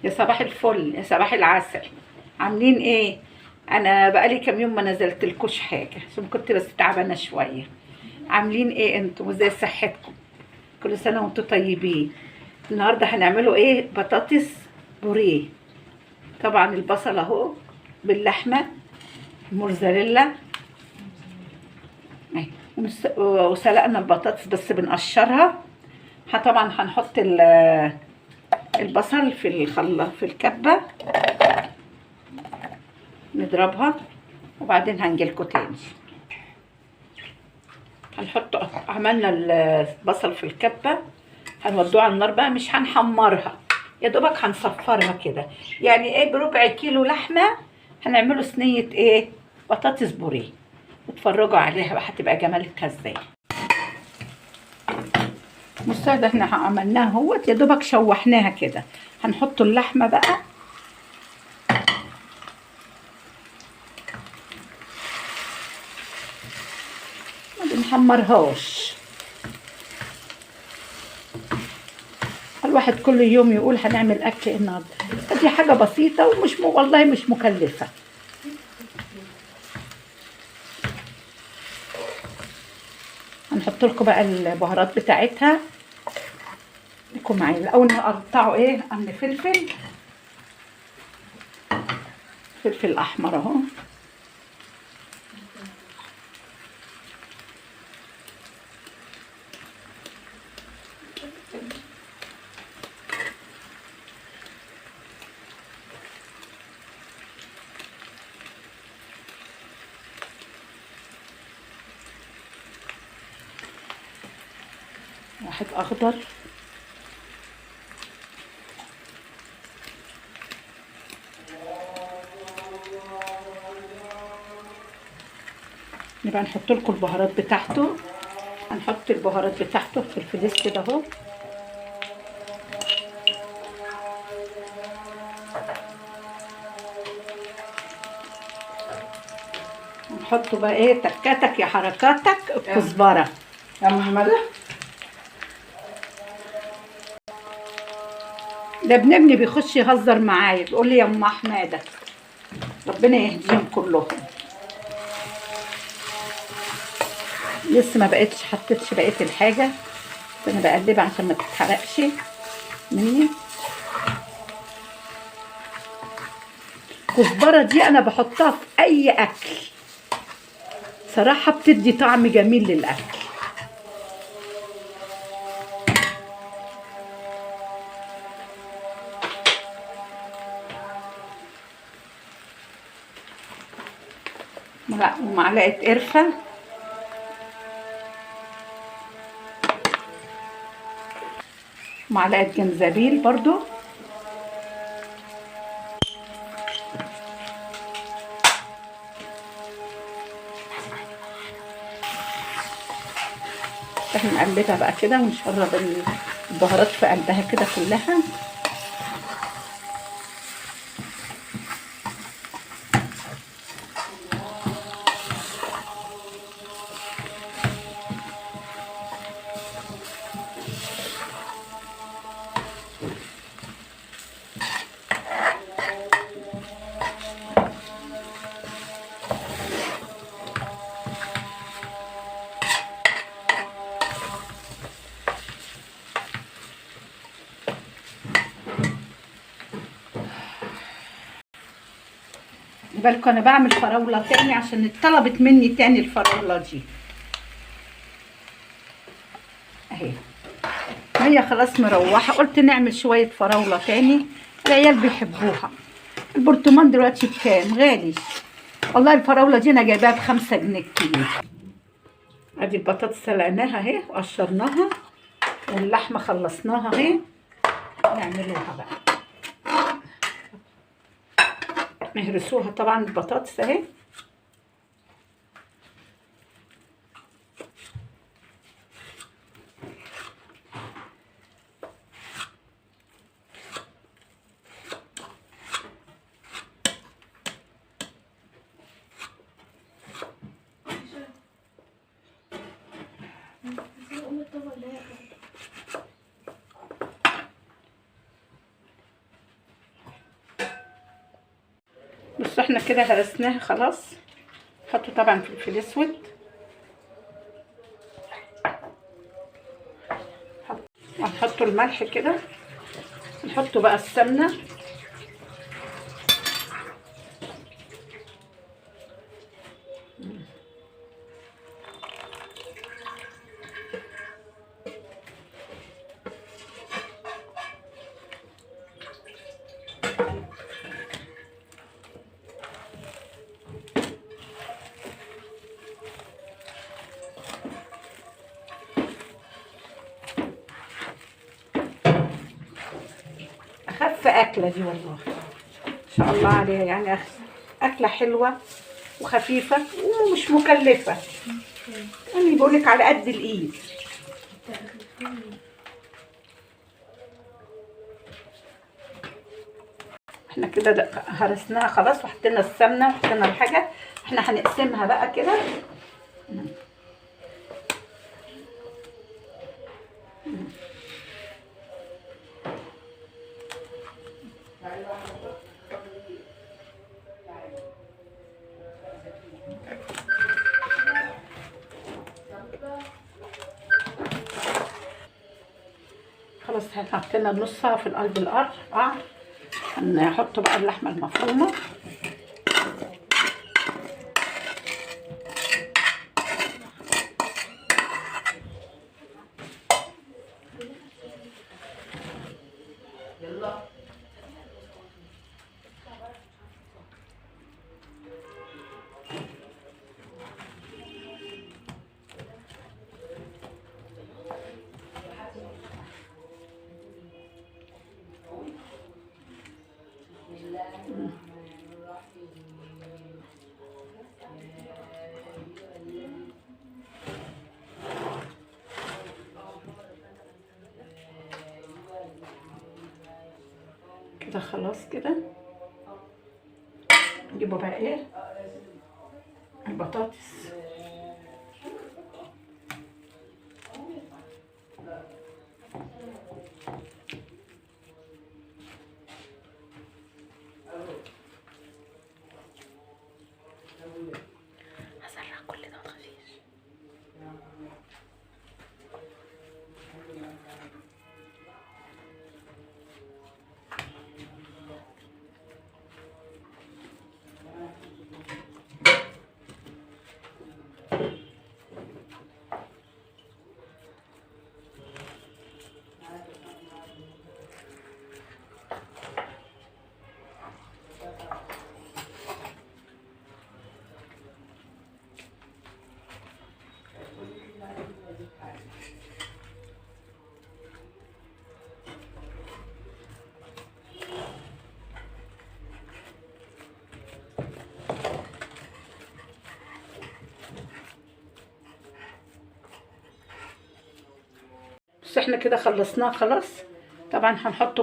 يا صباح الفل، يا صباح العسل. عاملين ايه؟ انا بقالي كام يوم ما نزلتلكوش حاجه عشان كنت بس تعبانه شويه. عاملين ايه انتوا وازاي صحتكم؟ كل سنه وانتوا طيبين. النهارده هنعمله ايه؟ بطاطس بوريه. طبعا البصل اهو باللحمه، موزاريلا اهي. وسلقنا البطاطس بس بنقشرها. طبعا هنحط البصل في الكبه، نضربها وبعدين هنجيلكوا تاني. هنحط، عملنا البصل في الكبة، هنودوه على النار بقى، مش هنحمرها، يا دوبك هنصفرها كده. يعني ايه، بربع كيلو لحمة هنعمله صينية ايه، بطاطس بوريه. اتفرجوا عليها بقى هتبقى جمالها ازاي. بصوا ده احنا عملناها اهوت، يا دوبك شوحناها كده. هنحط اللحمة بقى، ما بنحمرهاش. الواحد كل يوم يقول هنعمل اكل ايه النهارده، دي حاجه بسيطه ومش والله مش مكلفه. هنحط لكم بقى البهارات بتاعتها. لكم معايا الاول نقطعوا ايه، قرن فلفل احمر اهو، واحد اخضر، نبقى نحط لكم البهارات بتاعته. هنحط البهارات بتاعته في الفلفل كده اهو، نحط بقى ايه، تكاتك يا حركاتك الكزبره يا محمد. ده ابني بيخش يهزر معايا بيقول لي يا ام حماده، ربنا يهديهم كلهم. لسه ما بقتش حطيتش بقيه الحاجه، انا بقلبها عشان ما تتحرقش مني. الكزبره دي انا بحطها في اي اكل، صراحه بتدي طعم جميل للاكل. ومعلقه قرفه، معلقه جنزبيل برضو، احنا نقلبها بقى كده ونشرب البهارات في قلبها كده كلها. بالكم انا بعمل فراوله تاني عشان اتطلبت مني تاني الفراوله دي اهي. هي خلاص مروحه، قلت نعمل شويه فراوله تاني، العيال بيحبوها. البرطمان دلوقتي بكام؟ غالي والله. الفراوله دي انا جايباها ب5 جنيه الكيلو. ادي البطاطس سلقناها اهي وقشرناها، واللحمه خلصناها اهي. نعملوها بقى، نهرسوها طبعا البطاطس اهي. بصوا احنا كده هرسناها خلاص. حطوا طبعا فلفل اسود، هنحطوا الملح كده، نحطوا بقى السمنه. اخف اكله دي والله ما شاء الله عليها، يعني اكله حلوه وخفيفه ومش مكلفه، يعني بقولك على قد الايد. احنا كده هرسناها خلاص، وحطينا السمنه وحطينا الحاجه. احنا هنقسمها بقى كده. خلاص حطينا نصها في قلب القعر. هنحط بقى اللحمه المفرومه. كده خلاص كده. نجيبوا بقى ايه البطاطس. هسرع كل ده متخافيش. بس احنا كده خلصناه خلاص. طبعا هنحط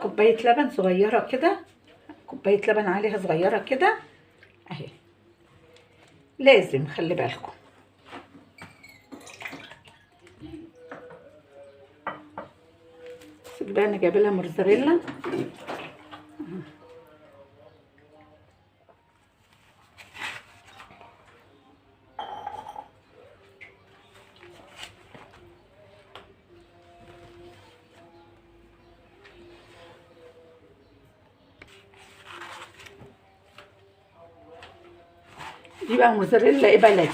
كوبايه لبن صغيره كده، كوبايه لبن عليها صغيره كده اهي، لازم خلي بالكم. بقى انا جايبه لها موتزاريلا. دي بقى موتزاريلا ايه بلدي.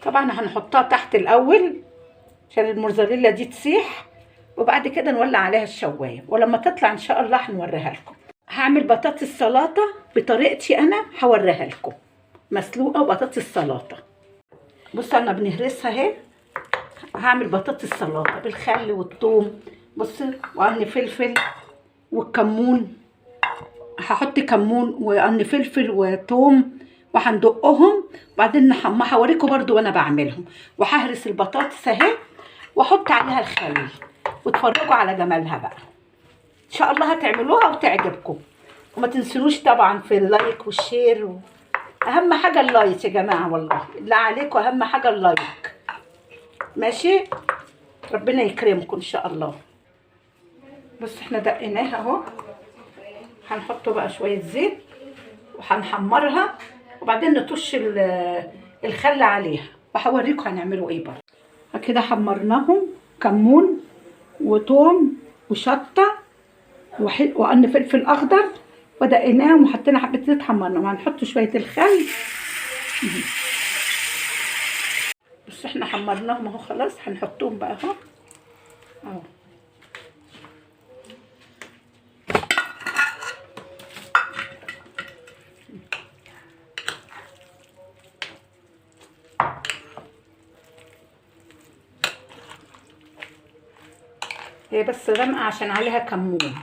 طبعا هنحطها تحت الاول عشان الموتزاريلا دي تسيح، وبعد كده نولع عليها الشوايه، ولما تطلع ان شاء الله هنوريها لكم. هعمل بطاطس سلطه بطريقتي انا، هوريها لكم مسلوقه وبطاطس سلطه. بصوا انا بنهرسها اهي. هعمل بطاطس سلطه بالخل والثوم، بصوا، وقرن فلفل والكمون. هحط كمون وقرن فلفل وثوم وهندقهم، وبعدين هوريكم برضو وانا بعملهم. وههرس البطاطس اهي واحط عليها الخل، واتفرجوا على جمالها بقى. ان شاء الله هتعملوها وتعجبكم، وما تنسونوش طبعا في اللايك والشير اهم حاجه اللايك يا جماعه، والله اللي عليكم اهم حاجه اللايك. ماشي، ربنا يكرمكم ان شاء الله. بص احنا دقيناها اهو، هنحط بقى شويه زيت وهنحمرها، وبعدين نطش الخل عليها، وهوريكم هنعملوا ايه برضه. كده حمرناهم، كمون وتوم وشطه وقرن فلفل اخضر، ودقيناهم وحطينا حبه زيت حمرناهم. هنحط شويه الخل. بس احنا حمرناهم اهو خلاص، هنحطهم بقى اهو اهو. هي بس غامقه عشان عليها كمون،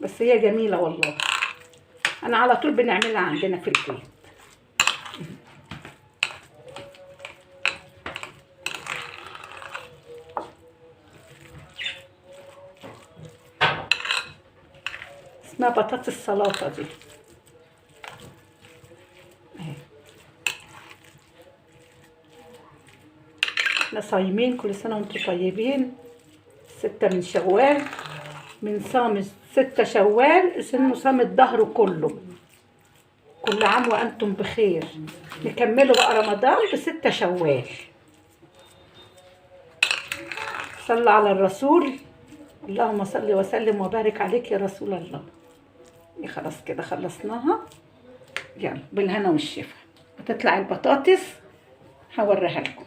بس هي جميله والله، انا على طول بنعملها عندنا في البيت. اسمها بطاطس السلطه دي اهي. احنا صايمين، كل سنه وانتم طيبين. 6 من شوال، من صام 6 شوال اسمه صام الدهر كله. كل عام وانتم بخير. نكملوا بقى رمضان ب6 شوال. صلى على الرسول، اللهم صل وسلم وبارك عليك يا رسول الله. خلاص كده خلصناها، يلا بالهنا والشفا. هتطلع البطاطس هوريها لكم.